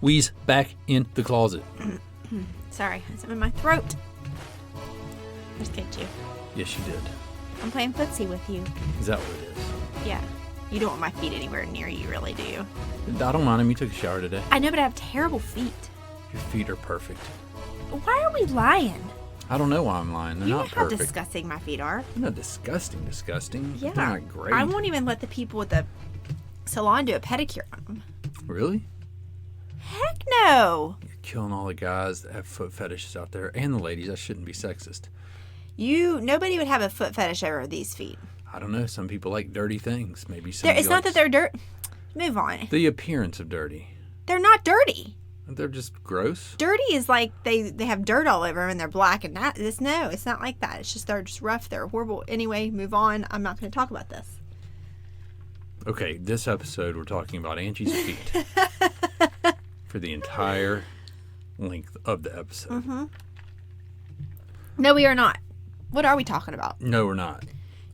Wheeze back in the closet. Sorry, it's in my throat. I just kicked you. Yes, you did. I'm playing footsie with you. Is that what it is? Yeah. You don't want my feet anywhere near you, really, do you? I don't mind them. You took a shower today. I know, but I have terrible feet. Your feet are perfect. Why are we lying? I don't know why I'm lying. They're You not know how perfect. disgusting my feet are. They're not disgusting. Yeah. They're not great. I won't even let the people at the salon do a pedicure on them. Really? Heck no. You're killing all the guys that have foot fetishes out there and the ladies. I shouldn't be sexist. Nobody would have a foot fetish over these feet. I don't know. Some people like dirty things. Maybe some. It's not that they're dirt. Move on. The appearance of dirty. They're not dirty. They're just gross. Dirty is like they have dirt all over them and they're black and not this. No, it's not like that. It's just they're just rough. They're horrible. Anyway, move on. I'm not going to talk about this. Okay, this episode we're talking about Angie's feet for the entire length of the episode. Mm-hmm. No, we are not. What are we talking about? No, we're not.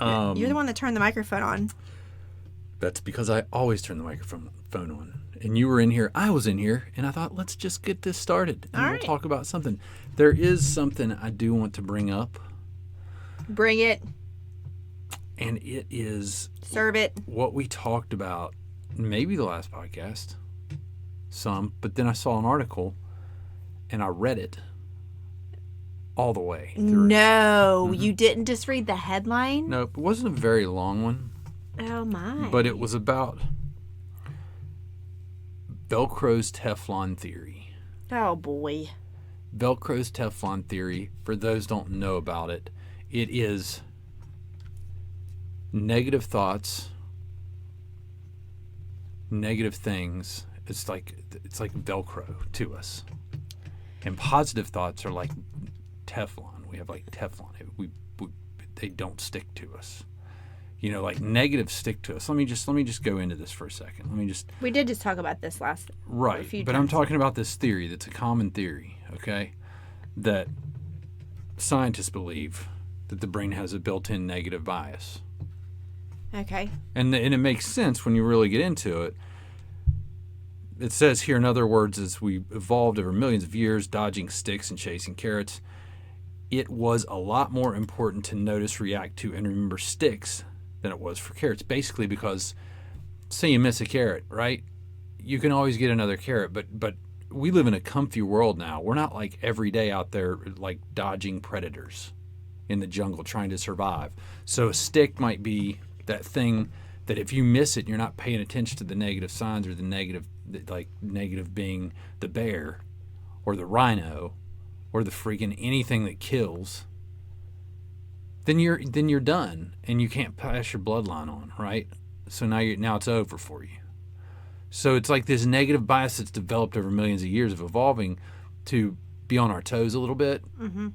You're the one that turned the microphone on. That's because I always turn the microphone on. And you were in here, I was in here, and I thought, let's just get this started. And we'll talk about something. There is something I do want to bring up. Bring it. And it is... Serve it. What we talked about, maybe the last podcast. But then I saw an article, and I read it all the way through. No, you didn't just read the headline? No, it wasn't a very long one. Oh, my. But it was about Velcro's Teflon theory. Oh, boy. Velcro's Teflon theory, for those who don't know about it, it is negative thoughts, negative things. It's like Velcro to us. And positive thoughts are like Teflon. We have like Teflon. They don't stick to us. You know, like negatives stick to us. Let me just go into this for a second. We did just talk about this last. Right, but I'm talking about this theory that's a common theory, okay? That scientists believe that the brain has a built-in negative bias. Okay. And it makes sense when you really get into it. It says here, in other words, as we evolved over millions of years, dodging sticks and chasing carrots, it was a lot more important to notice, react to, and remember sticks than it was for carrots. Basically because, say you miss a carrot, right? You can always get another carrot, but we live in a comfy world now. We're not like every day out there like dodging predators in the jungle trying to survive. So a stick might be that thing that if you miss it, you're not paying attention to the negative signs or the negative being the bear or the rhino or the freaking anything that kills. Then you're done and you can't pass your bloodline on, right? So now it's over for you. So it's like this negative bias that's developed over millions of years of evolving to be on our toes a little bit. Mm-hmm.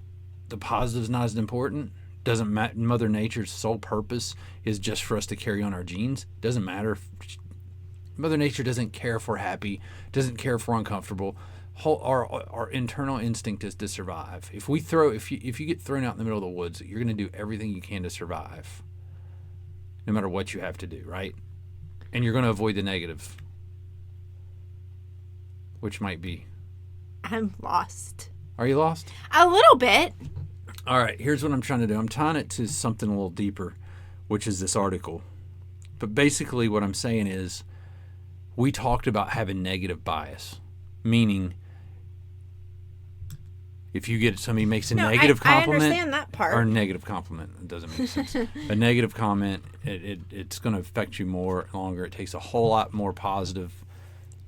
The positive's not as important. Doesn't matter. Mother Nature's sole purpose is just for us to carry on our genes. Doesn't matter. Mother Nature doesn't care if we're happy. Doesn't care if we're uncomfortable. Our internal instinct is to survive. If you get thrown out in the middle of the woods, you're going to do everything you can to survive, no matter what you have to do, right? And you're going to avoid the negative, which might be. I'm lost. Are you lost? A little bit. All right, here's what I'm trying to do. I'm tying it to something a little deeper, which is this article. But basically what I'm saying is we talked about having negative bias, meaning if you get somebody makes a negative compliment. I understand that part. Or a negative compliment. It doesn't make sense. A negative comment, it's going to affect you more longer. It takes a whole lot more positive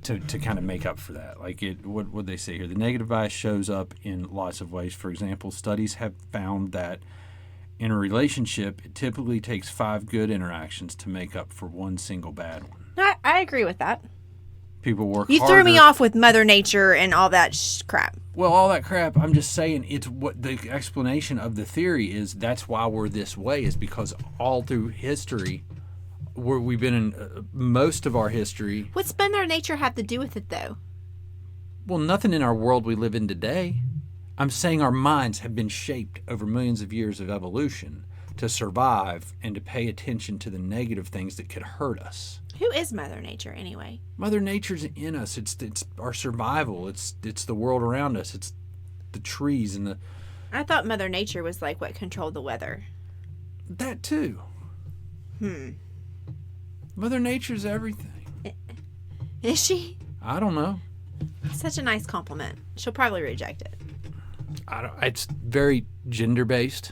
to kind of make up for that. Like what they say here, the negative bias shows up in lots of ways. For example, studies have found that in a relationship, it typically takes 5 good interactions to make up for one single bad one. I agree with that. People work You harder. threw me off with Mother Nature and all that crap. Well, all that crap, I'm just saying it's what the explanation of the theory is. That's why we're this way, is because all through history, we've been in most of our history. What's Mother Nature have to do with it, though? Well, nothing in our world we live in today. I'm saying our minds have been shaped over millions of years of evolution to survive and to pay attention to the negative things that could hurt us. Who is Mother Nature anyway? Mother Nature's in us. It's our survival. It's the world around us. It's the trees and the... I thought Mother Nature was like what controlled the weather. That too. Mother Nature's everything. Is she? I don't know. Such a nice compliment. She'll probably reject it. It's very gender-based,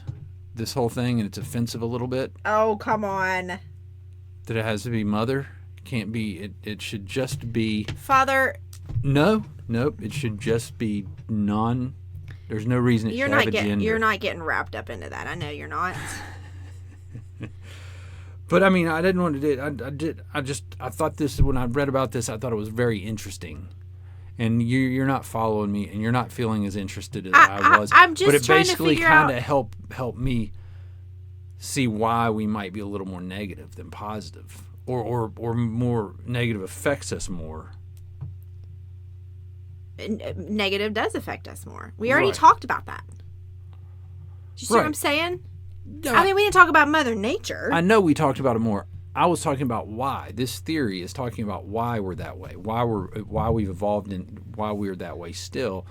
this whole thing, and it's offensive a little bit. Oh, come on. That it has to be mother. Can't be. It should just be... Father. No. Nope. It should just be non... There's no reason it should have a gender. You're not getting wrapped up into that. I know you're not. But I mean, I didn't want to do it. I thought this, when I read about this, I thought it was very interesting. And you're not following me, and you're not feeling as interested as I was. I'm just but it trying to basically figure kind out... of helped me see why we might be a little more negative than positive, or more negative affects us more. Negative does affect us more. We already Right. talked about that. Do you see what I'm saying? I mean, we didn't talk about Mother Nature. I know we talked about it more. I was talking about why. This theory is talking about why we're that way, why we've evolved, and why we're that way still,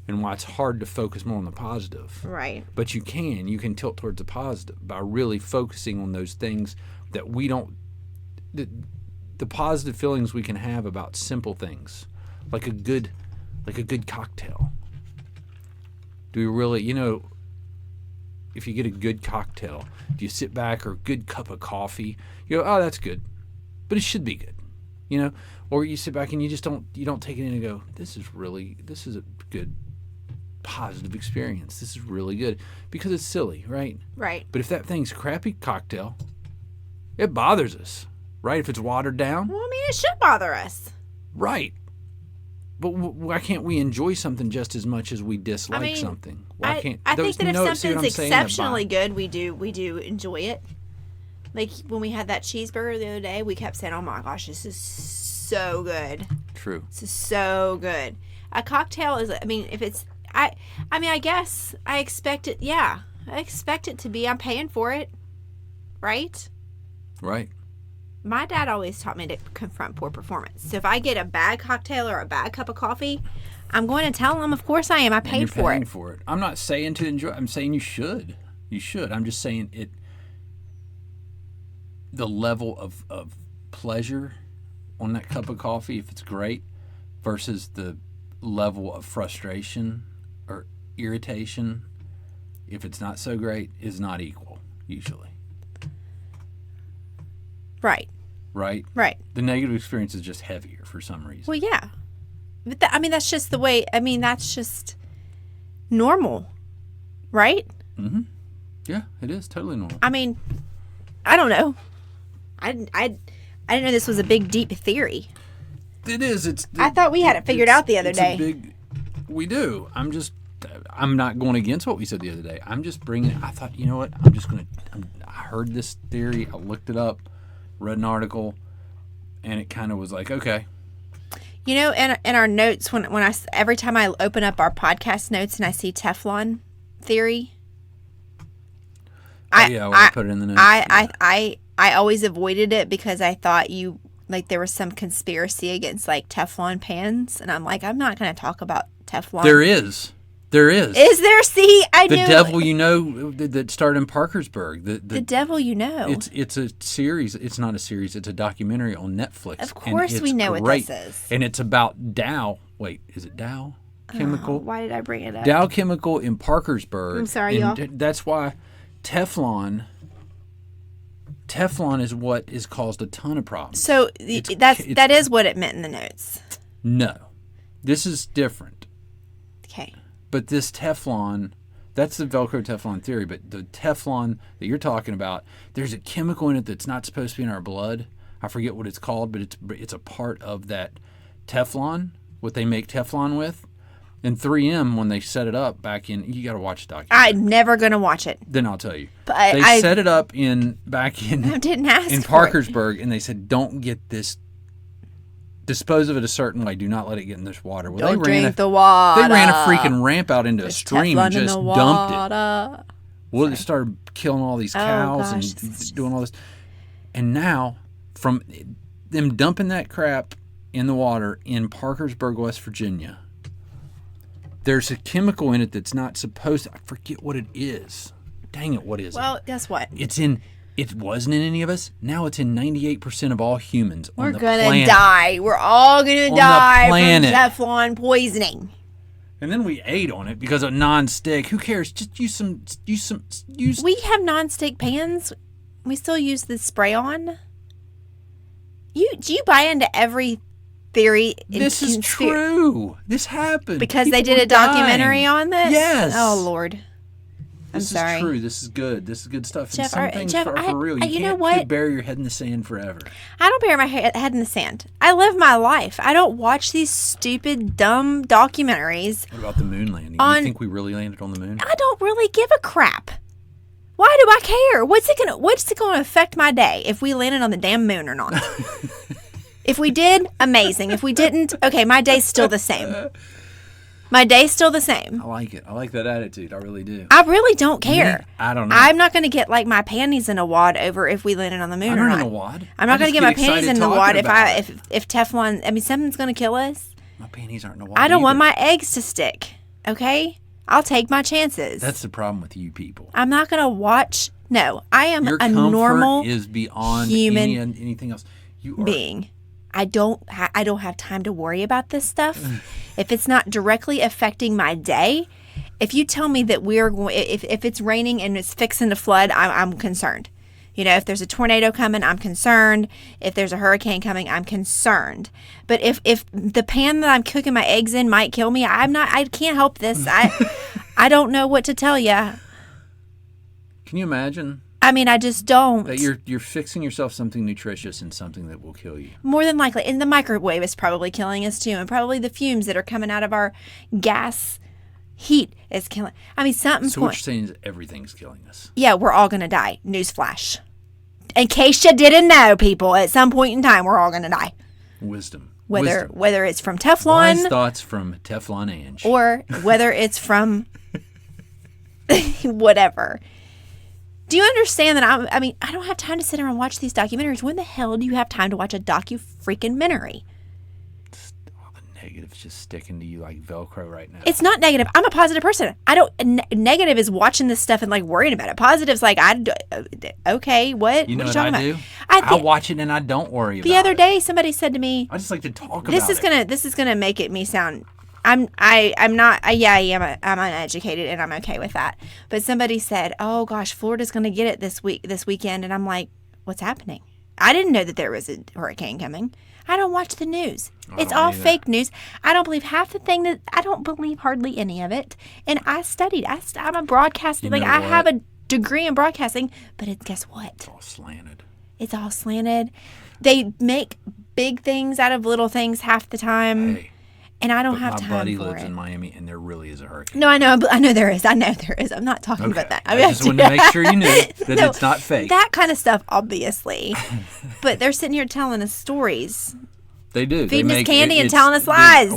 and why it's hard to focus more on the positive. Right. But you can tilt towards the positive by really focusing on those things that we don't, the positive feelings we can have about simple things, like a good cocktail. Do we really, if you get a good cocktail, do you sit back, or a good cup of coffee, you go, oh, that's good, but it should be good, or you sit back and you don't take it in and go, this is a good positive experience. This is really good, because it's silly, right? Right. But if that thing's a crappy cocktail, it bothers us, right? If it's watered down, Well, I mean, it should bother us. right. But why can't we enjoy something just as much as we dislike something? Why can't? I think that if see what something's I'm saying? exceptionally good, we do enjoy it. Like when we had that cheeseburger the other day, we kept saying, "Oh my gosh, this is so good." True. This is so good. A cocktail is. I mean, if it's. I guess I expect it. Yeah, I expect it to be. I'm paying for it, right? Right. My dad always taught me to confront poor performance. So if I get a bad cocktail or a bad cup of coffee, I'm going to tell them, of course I am. I paid for it. For it. I'm not saying to enjoy. I'm saying you should. You should. I'm just saying it. The level of pleasure on that cup of coffee, if it's great, versus the level of frustration or irritation, if it's not so great, is not equal, usually. Right. Right? Right. The negative experience is just heavier for some reason. Well, yeah. But that's just the way, that's just normal. Right? Mm-hmm. Yeah, it is totally normal. I mean, I don't know. I didn't know this was a big, deep theory. It is. I thought we had it figured out the other day. We do. I'm not going against what we said the other day. I'm just bringing it. I thought, you know what? I heard this theory. I looked it up, read an article, and it kind of was like, okay. In our notes, when every time I open up our podcast notes and I see Teflon theory, I put it in the notes. I always avoided it because I thought there was some conspiracy against like Teflon pans, and I'm like, I'm not going to talk about Teflon. There is. Is there? See, I knew. The Devil You Know that started in Parkersburg. The Devil You Know. It's a series. It's not a series. It's a documentary on Netflix. Of course we know what this is. And it's about Dow. Wait, is it Dow Chemical? Why did I bring it up? Dow Chemical in Parkersburg. I'm sorry, y'all. That's why Teflon is what has caused a ton of problems. So that is what it meant in the notes. No. This is different. Okay. But this Teflon, that's the velcro-Teflon theory, but the Teflon that you're talking about, there's a chemical in it that's not supposed to be in our blood. I forget what it's called, but it's a part of that Teflon, what they make Teflon with. And 3M, when they set it up back in, you got to watch the documentary. I'm never going to watch it. Then I'll tell you. But they set it up I didn't ask in Parkersburg, and they said, don't get this. Dispose of it a certain way. Do not let it get in this water. Well, Don't drink the water. They ran a freaking ramp out into a stream and just dumped it. Well, it started killing all these cows and doing all this. And now, them dumping that crap in the water in Parkersburg, West Virginia. There's a chemical in it that's not supposed to. I forget what it is. Dang it, what is it? Well, guess what? It wasn't in any of us. Now it's in 98% of all humans on the planet. We're gonna die. We're all gonna die from Teflon poisoning. And then we ate on it because of non-stick. Who cares? Just use. We have non-stick pans. We still use the spray on. Do you buy into every theory? This is true. This happened. Because People they did a documentary on this? Yes. Oh, Lord. I'm sorry. This is true. This is good. This is good stuff. Jeff, and some things are for real. You know can't what? bury your head in the sand forever. I don't bury my head in the sand. I live my life. I don't watch these stupid, dumb documentaries. What about the moon landing? Do you think we really landed on the moon? I don't really give a crap. Why do I care? What's it gonna affect my day if we landed on the damn moon or not? If we did, amazing. If we didn't, okay, my day's still the same. My day's still the same. I like it. I like that attitude. I really do. I really don't care. I don't know. I'm not going to get like my panties in a wad over if we landed on the moon or not. In a wad. I'm not going to get my panties in the wad if Teflon. I mean, something's going to kill us. My panties aren't in a wad. I don't want my eggs to stick. Okay, I'll take my chances. That's the problem with you people. I'm not going to watch. No, I am Your a normal is beyond human anything else. You are being. I don't have time to worry about this stuff. If it's not directly affecting my day, if you tell me that if it's raining and it's fixing to flood, I'm concerned. You know, if there's a tornado coming, I'm concerned. If there's a hurricane coming, I'm concerned. But if the pan that I'm cooking my eggs in might kill me, I can't help this. I don't know what to tell you. Can you imagine? I mean, I just don't. That you're fixing yourself something nutritious and something that will kill you. More than likely. And the microwave is probably killing us too. And probably the fumes that are coming out of our gas heat is killing. I mean, something's So what you're saying is everything's killing us. Yeah, we're all going to die. Newsflash. In case you didn't know, people, at some point in time, we're all going to die. Wisdom. Whether it's from Teflon. Wise thoughts from Teflon Ang. Or whether it's from whatever. Do you understand that I don't have time to sit around and watch these documentaries. When the hell do you have time to watch a docu-freaking-mentary? All the negatives just sticking to you like Velcro right now. It's not negative. I'm a positive person. Negative is watching this stuff and like worrying about it. Positive's like, okay, what? You know what what I do? I watch it and I don't worry about it. The other day, somebody said to me, I just like to talk about it. This is gonna make me sound. I'm uneducated and I'm okay with that. But somebody said, "Oh gosh, Florida's going to get it this weekend," and I'm like, "What's happening?" I didn't know that there was a hurricane coming. I don't watch the news. It's all fake news. I don't believe half the thing I don't believe hardly any of it. And I studied. I'm a broadcaster. I have a degree in broadcasting. But guess what? It's all slanted. It's all slanted. They make big things out of little things half the time. Hey. And I don't have time for it. My buddy lives in Miami, and there really is a hurricane. No, I know there is. I know there is. I'm not talking about that. I just wanted to make sure you knew that it's not fake. That kind of stuff, obviously. But they're sitting here telling us stories. They do. Feeding us candy and telling us lies.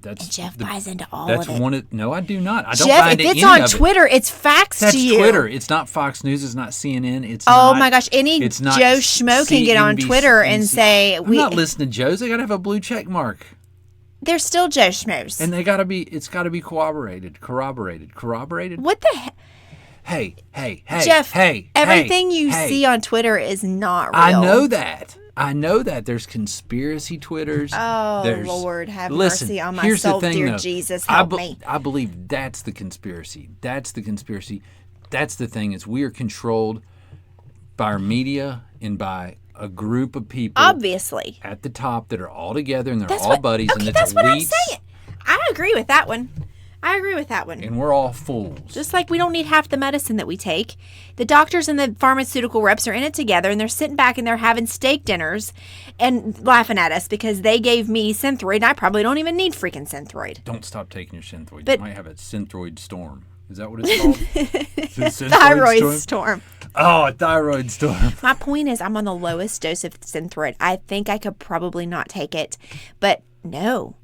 That's Jeff buys into all of it. No, I do not. I don't Jeff, buy into any of it. if it's on Twitter, it's facts to you. That's Twitter. It's not Fox News. It's not CNN. It's my gosh. Any Joe Schmo can get on Twitter and say... I'm not listening to Joe's. They got to have a blue check mark. They're still Joe Schmoes. And it's got to be corroborated. What the heck? Hey. Jeff, everything you see on Twitter is not real. I know that. There's conspiracy Twitters. Oh, Lord, have mercy on my soul, dear Jesus. Help me. I believe that's the conspiracy. That's the thing is we are controlled by our media and by a group of people, obviously, at the top that are all together and they're all buddies. Okay, and that's elites, what I'm saying. I agree with that one. And we're all fools. Just like we don't need half the medicine that we take. The doctors and the pharmaceutical reps are in it together, and they're sitting back and they're having steak dinners and laughing at us because they gave me Synthroid, and I probably don't even need freaking Synthroid. Don't stop taking your Synthroid. You might have a Synthroid storm. Is that what it's called? Thyroid storm. Oh, a thyroid storm. My point is I'm on the lowest dose of Synthroid. I think I could probably not take it. But no,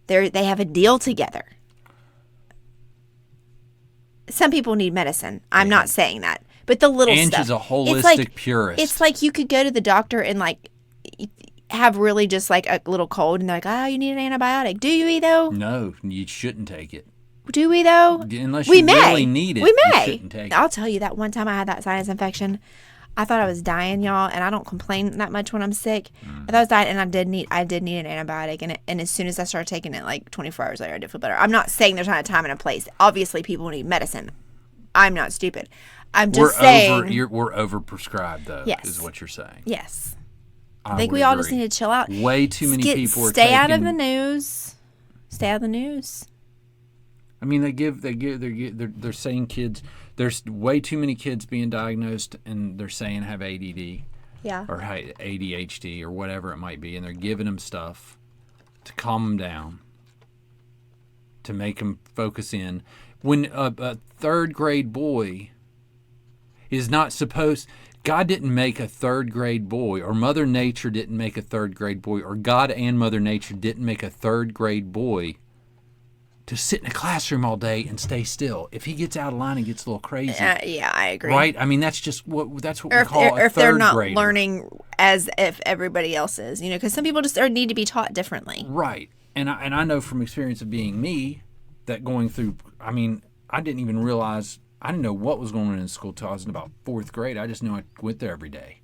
they have a deal together. Some people need medicine. I'm not saying that. But the little Ange stuff. is a holistic purist. It's like you could go to the doctor and like have really just like a little cold and they're like, oh, you need an antibiotic. Do we though? No, you shouldn't take it. Do we though? Unless you really need it, we may. you shouldn't take it. I'll tell you that one time I had that sinus infection. I thought I was dying, y'all, and I don't complain that much when I'm sick. I thought I was dying, and I did need an antibiotic, and as soon as I started taking it, like 24 hours later, I did feel better. I'm not saying there's not a time and a place. Obviously, people need medicine. I'm not stupid. I'm just saying we're overprescribed, though. Yes. Is what you're saying. Yes. I think would we all agree. just need to chill out. Way too many people are stay out of the news. Stay out of the news. I mean, they're saying kids. There's way too many kids being diagnosed, and they're saying have ADD, Yeah. or ADHD, or whatever it might be, and they're giving them stuff to calm them down, to make them focus in. When a third grade boy is not supposed. God didn't make a third grade boy, or Mother Nature didn't make a third grade boy, or God and Mother Nature didn't make a third grade boy to sit in a classroom all day and stay still. If he gets out of line and gets a little crazy. Yeah, I agree. Right? I mean, that's what we call a or if they're third not grader. learning as if everybody else is, because some people just need to be taught differently. Right. And I know from experience of being me that going through, I mean, I didn't even realize, I didn't know what was going on in school till I was in about 4th grade. I just knew I went there every day.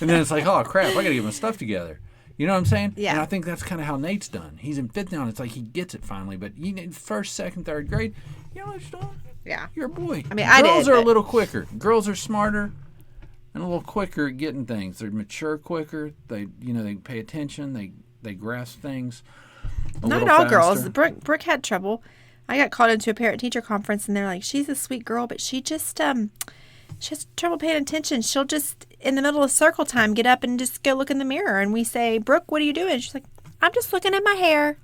And then it's like, oh, crap, I got to get my stuff together. You know what I'm saying? Yeah. And I think that's kind of how Nate's done. He's in 5th now, and it's like he gets it finally. But you need 1st, 2nd, 3rd grade, you know what you're doing? Yeah. You're a boy. I mean, I did. Girls are a little quicker. Girls are smarter and a little quicker at getting things. They're mature quicker. They pay attention. They grasp things a Not little all faster. girls. Brooke had trouble. I got called into a parent-teacher conference, and they're like, she's a sweet girl, but she just she has trouble paying attention. She'll just, in the middle of circle time, get up and just go look in the mirror. And we say, Brooke, what are you doing? She's like, I'm just looking at my hair.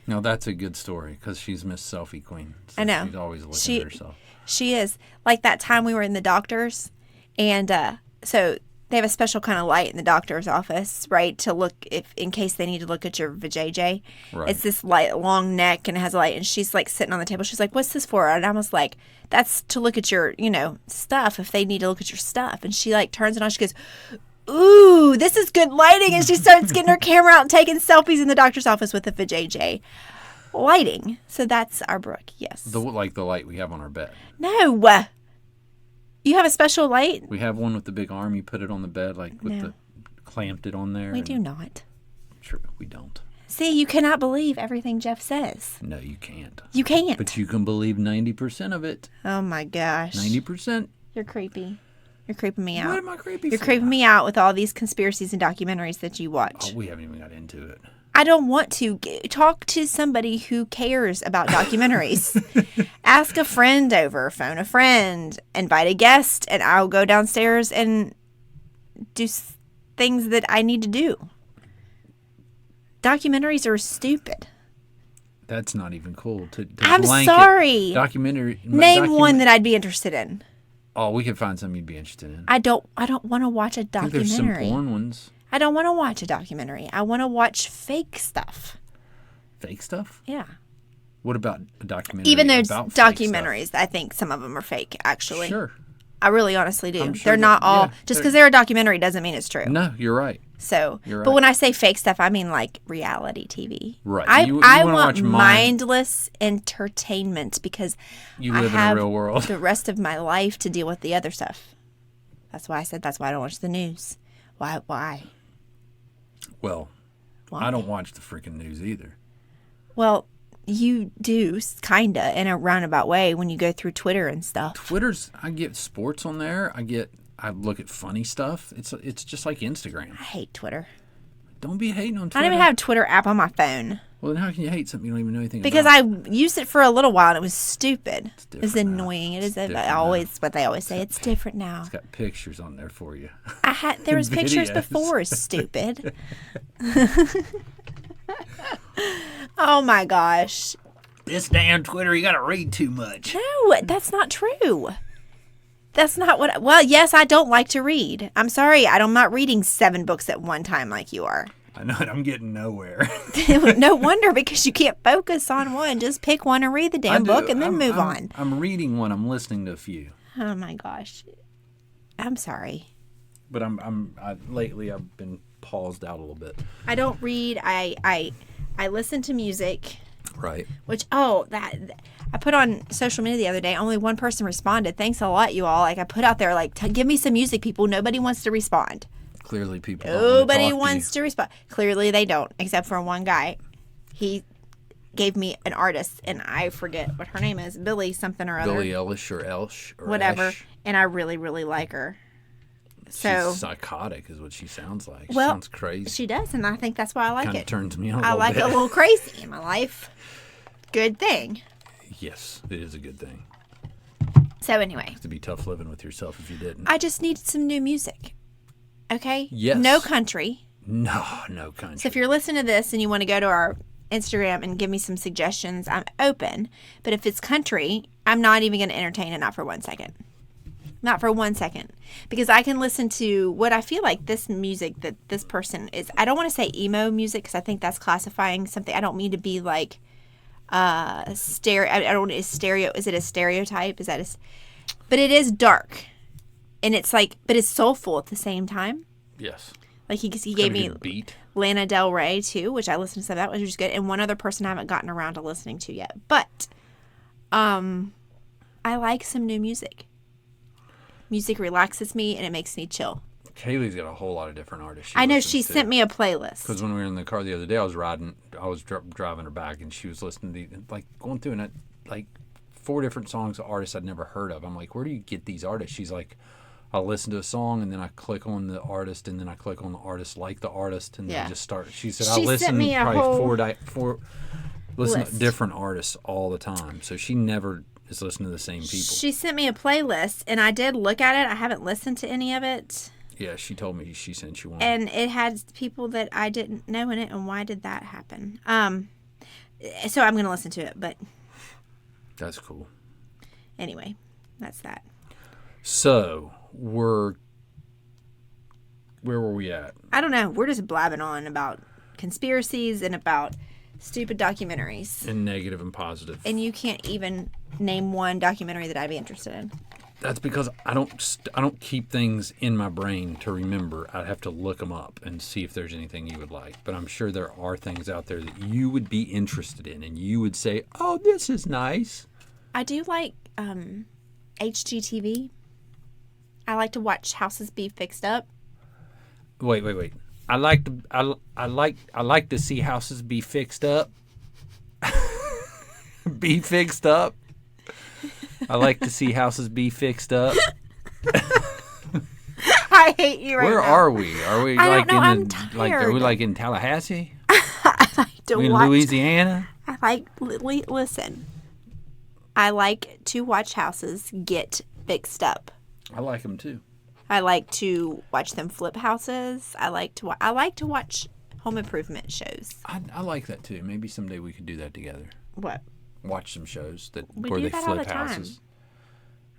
No, that's a good story because she's Miss Selfie Queen. So I know. She's always looking at herself. She is. Like that time we were in the doctor's, and so they have a special kind of light in the doctor's office, right, to look in case they need to look at your vajayjay. Right. It's this light, long neck, and it has a light. And she's like sitting on the table. She's like, "What's this for?" And I was like, "That's to look at your, stuff. If they need to look at your stuff." And she like turns it on. She goes, "Ooh, this is good lighting." And she starts getting her camera out and taking selfies in the doctor's office with the vajayjay lighting. So that's our Brooke. Yes. Like the light we have on our bed. No. You have a special light? We have one with the big arm. You put it on the bed, like with No. clamped it on there. We do not. True, we don't. See, you cannot believe everything Jeff says. No, you can't. You can't. But you can believe 90% of it. Oh my gosh. 90%. You're creepy. You're creeping me out. What am I creepy You're for? creeping me out with all these conspiracies and documentaries that you watch. Oh, we haven't even got into it. I don't want to. Talk to somebody who cares about documentaries. Ask a friend over, phone a friend, invite a guest, and I'll go downstairs and do things that I need to do. Documentaries are stupid. That's not even cool. I'm sorry. Documentary. Name one that I'd be interested in. Oh, we could find something you'd be interested in. I don't want to watch a I think there's some documentary. porn ones. I don't want to watch a documentary. I want to watch fake stuff. Fake stuff? Yeah. What about a documentary? Even though it's about fake documentaries, I think some of them are fake, actually. Sure. I really honestly do. I'm sure They're not all, just they're- because they're a documentary doesn't mean it's true. No, you're right. So, You're but right. when I say fake stuff, I mean like reality TV. Right. I You want wanna watch mindless entertainment because You I live in have a real world. the rest of my life to deal with the other stuff. That's why I said that's why I don't watch the news. Why? Well, Why? I don't watch the freaking news either. Well, you do, kinda, in a roundabout way when you go through Twitter and stuff. Twitter's, I get sports on there. I look at funny stuff. It's just like Instagram. I hate Twitter. Don't be hating on I Twitter. don't even have a Twitter app on my phone Well, then how can you hate something you don't even know anything because about? I used it for a little while and it was stupid. It was different now. annoying. It is different now. always what they always say. It's different now. It's got pictures on there for you. There was pictures Videos. before. Stupid. Oh my gosh. This damn Twitter, you got to read too much. No, that's not true. That's not well, yes, I don't like to read. I'm sorry. I'm not reading 7 books at one time like you are. I know it. I'm getting nowhere. No wonder, because you can't focus on one. Just pick one and read the damn book and then move on. I'm reading one. I'm listening to a few. Oh my gosh. I'm sorry. But lately I've been paused out a little bit. I don't read. I listen to music. Right. Which, that I put on social media the other day. Only one person responded. Thanks a lot, you all. Like, I put out there, like, give me some music, people. Nobody wants to respond. Clearly people Nobody wants to respond. Clearly they don't, except for one guy. He gave me an artist, and I forget what her name is. Billy something or other. Billie Eilish or Elsh or whatever. Esh. And I really, really like her. So she's psychotic is what she sounds like. She well, sounds crazy. She does, and I think that's why I like Kind it. of turns me on I like bit. a little crazy in my life. Good thing. Yes, it is a good thing. So anyway. It's to be tough living with yourself if you didn't. I just need some new music. Okay? Yes. No country. No country. So if you're listening to this and you want to go to our Instagram and give me some suggestions, I'm open. But if it's country, I'm not even going to entertain it, not for 1 second. Not for 1 second. Because I can listen to what I feel like this music that this person is. I don't want to say emo music because I think that's classifying something. I don't mean to be like stereo. I don't. Is stereo? Is it a stereotype? Is that a? But it is dark, and it's like, but it's soulful at the same time. Yes. Like he gave me beat. Lana Del Rey too, which I listened to some of that, which was good, and one other person I haven't gotten around to listening to yet. But, I like some new music. Music relaxes me and it makes me chill. Kaylee's got a whole lot of different artists. I know she sent me a playlist. Because when we were in the car the other day, I was driving her back, and she was listening to going through and like 4 different songs of artists I'd never heard of. I'm like, where do you get these artists? She's like, I listen to a song and then I click on the artist and then I click on the artist like the artist and then I just start. She said I listen to probably four listen to different artists all the time. So she never is listening to the same people. She sent me a playlist and I did look at it. I haven't listened to any of it. Yeah, she told me she sent you one. And it had people that I didn't know in it, and why did that happen? So I'm going to listen to it, but that's cool. Anyway, that's that. So, where were we at? I don't know. We're just blabbing on about conspiracies and about stupid documentaries. And negative and positive. And you can't even name one documentary that I'd be interested in. That's because I don't keep things in my brain to remember. I'd have to look them up and see if there's anything you would like. But I'm sure there are things out there that you would be interested in, and you would say, "Oh, this is nice." I do like HGTV. I like to watch houses be fixed up. Wait. I like to see houses be fixed up. Be fixed up. I like to see houses be fixed up. I hate you right now. Where are we? Are we I don't know, I'm tired. Are we like in Tallahassee? I like to in watch. Louisiana? I like listen. I like to watch houses get fixed up. I like them too. I like to watch them flip houses. I like to watch home improvement shows. I like that too. Maybe someday we could do that together. What? Watch some shows We where do they that all flip the time. houses.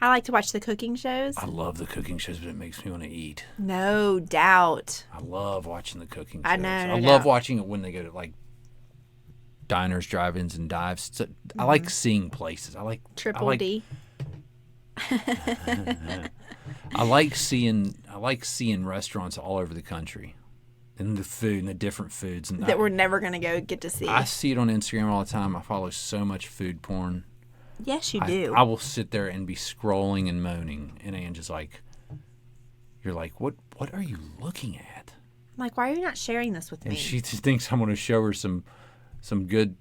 I like to watch the cooking shows. I love the cooking shows, but it makes me want to eat. No doubt. I love watching the cooking shows. I know. I love watching it when they go to like diners, drive-ins, and dives. So, I like seeing places. Triple D. I like seeing restaurants all over the country, and the food and the different foods and that we're never gonna go get to see. I see it on Instagram all the time. I follow so much food porn. Yes, you do. I will sit there and be scrolling and moaning, and Ange like, "You're like, what are you looking at?" I'm like, why are you not sharing this with me? And she just thinks I'm going to show her some good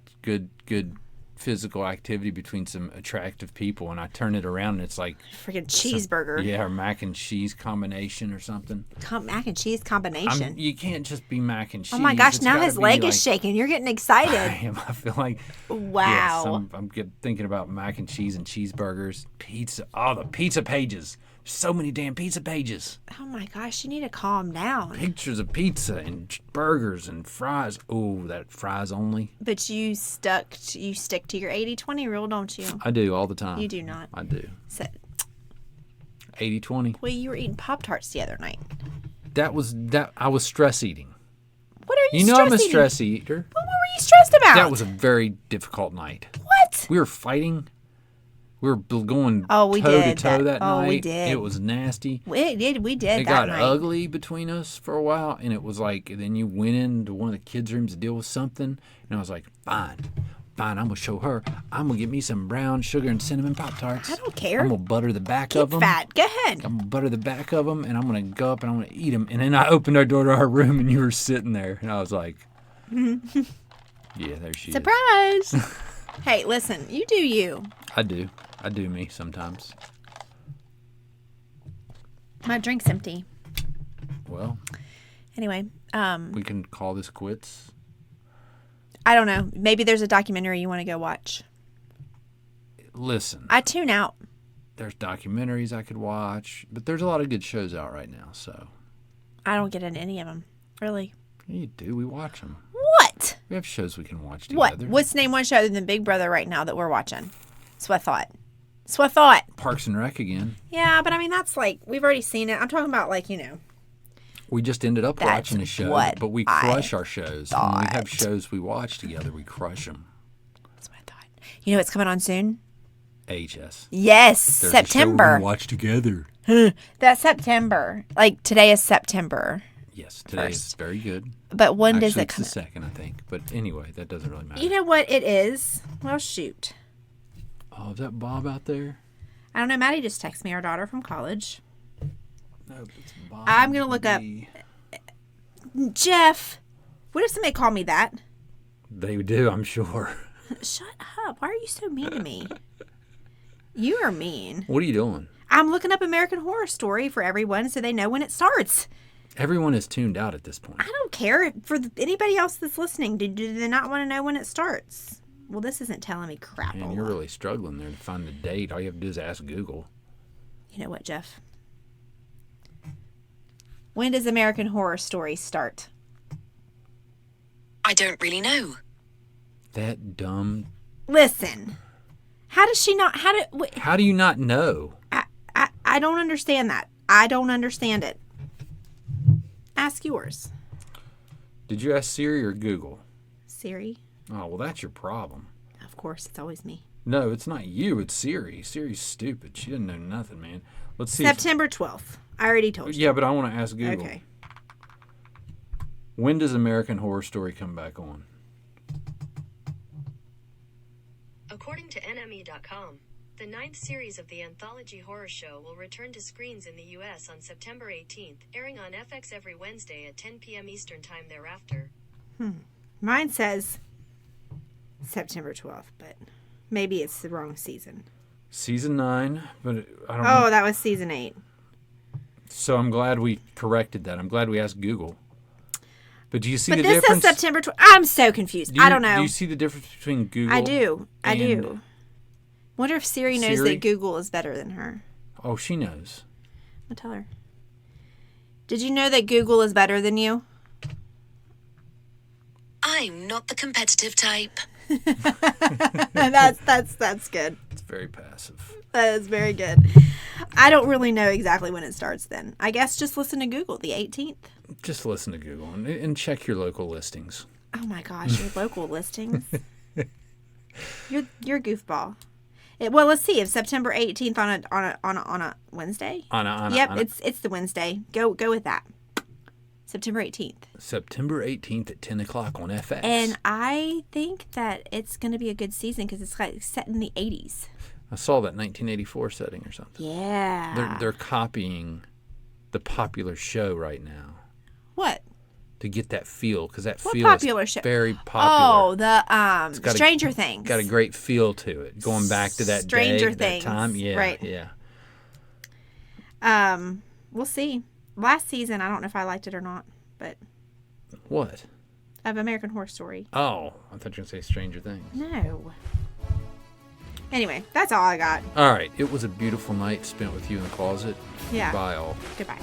physical activity between some attractive people, and I turn it around and it's like freaking cheeseburger. Or mac and cheese combination or something. Mac and cheese combination. You can't just be mac and cheese. Oh my gosh! It's now his leg like, is shaking. You're getting excited. I am. I feel like wow. Yes, I'm thinking about mac and cheese and cheeseburgers, pizza. Oh, the pizza pages. So many damn pizza pages. Oh my gosh, you need to calm down. Pictures of pizza and burgers and fries. Oh, that fries only. But you stick to your 80-20 rule, don't you? I do all the time. You do not. I do. So, 80-20. well, you were eating Pop-Tarts the other night. I was stress eating. What are you You know I'm a stress-eating? stress eater. What were you stressed about? That was a very difficult night. What? We were fighting. We were going Oh, we toe did to toe that. that Oh, night. we did. It was nasty. We did It that got night. ugly between us for a while, and it was like, then you went into one of the kids' rooms to deal with something, and I was like, fine, I'm going to show her. I'm going to get me some brown sugar and cinnamon Pop-Tarts. I don't care. I'm going to butter the back of them. Fat. Go ahead. I'm going to butter the back of them, and I'm going to go up and I'm going to eat them. And then I opened our door to our room, and you were sitting there, and I was like, yeah, there she is. Surprise. Hey, listen, you do you. I do me sometimes. My drink's empty. Well, Anyway, we can call this quits. I don't know. Maybe there's a documentary you want to go watch. Listen, I tune out. there's documentaries I could watch, but there's a lot of good shows out right now, so. I don't get into any of them. Really. Yeah, you do. We watch them. What? We have shows we can watch What? together. What's name one show other than Big Brother right now that we're watching? That's what I thought. Parks and Rec again. Yeah, but I mean, that's like, we've already seen it. I'm talking about like, We just ended up That's watching a show, what but we I crush our shows. When we have thought. shows we watch together, we crush them. that's what I thought. You know what's coming on soon? HS. Yes, There's a show we're September. gonna watch together. That's September. Like today is September. Yes, today is First. very good. But when Actually, does it it's come? the second, I think. But anyway, that doesn't really matter. You know what it is? Well, shoot. Oh, is that Bob out there? I don't know. Maddie just texted me, our daughter from college. No, it's Bob. I'm gonna look up. Jeff, what if somebody called me that? They do, I'm sure. Shut up. Why are you so mean to me? You are mean. What are you doing? I'm looking up American Horror Story for everyone so they know when it starts. Everyone is tuned out at this point. I don't care. For anybody else that's listening, do they not want to know when it starts? Well, this isn't telling me crap. Man, you're really struggling there to find the date. All you have to do is ask Google. You know what, Jeff? When does American Horror Story start? I don't really know. That dumb. Listen. How does she not? How do you not know? I don't understand that. I don't understand it. Ask yours. Did you ask Siri or Google? Siri. Oh, well, that's your problem. Of course, it's always me. No, it's not you. It's Siri. Siri's stupid. She doesn't know nothing, man. Let's see. if- September 12th. I already told you. Yeah, but I want to ask Google. Okay. When does American Horror Story come back on? According to NME.com, the ninth series of the anthology horror show will return to screens in the U.S. on September 18th, airing on FX every Wednesday at 10 p.m. Eastern Time thereafter. Mine says September 12th, but maybe it's the wrong season. Season 9, but I don't Oh, know. that was season 8. So I'm glad we corrected that. I'm glad we asked Google. But do you see But the this difference? says September 12th. I'm so confused. I don't know. Do you see the difference between Google? I do. I and- do. Wonder if Siri knows Siri? that Google is better than her. Oh, she knows. I'll tell her. Did you know that Google is better than you? I'm not the competitive type. That's good. It's very passive. That is very good. I don't really know exactly when it starts then. I guess just listen to Google, the 18th. Just listen to Google and check your local listings. Oh my gosh, your local listings. You're a goofball. Well, let's see. If September 18th on a Wednesday. Yep, it's the Wednesday. Go with that. September 18th. September 18th at 10 o'clock on FX. And I think that it's going to be a good season because it's like set in the 80s. I saw that 1984 setting or something. Yeah. They're copying the popular show right now What? to get that feel, because that What feel popular is show? very popular. Oh, the got a- Stranger Things. Got a great feel to it, going back to that Stranger day, Things, that time. Yeah, right. yeah. We'll see. Last season, I don't know if I liked it or not, but What? of American Horror Story. Oh, I thought you were going to say Stranger Things. No. Anyway, that's all I got. All right, it was a beautiful night spent with you in the closet. Yeah. Bye all. Goodbye.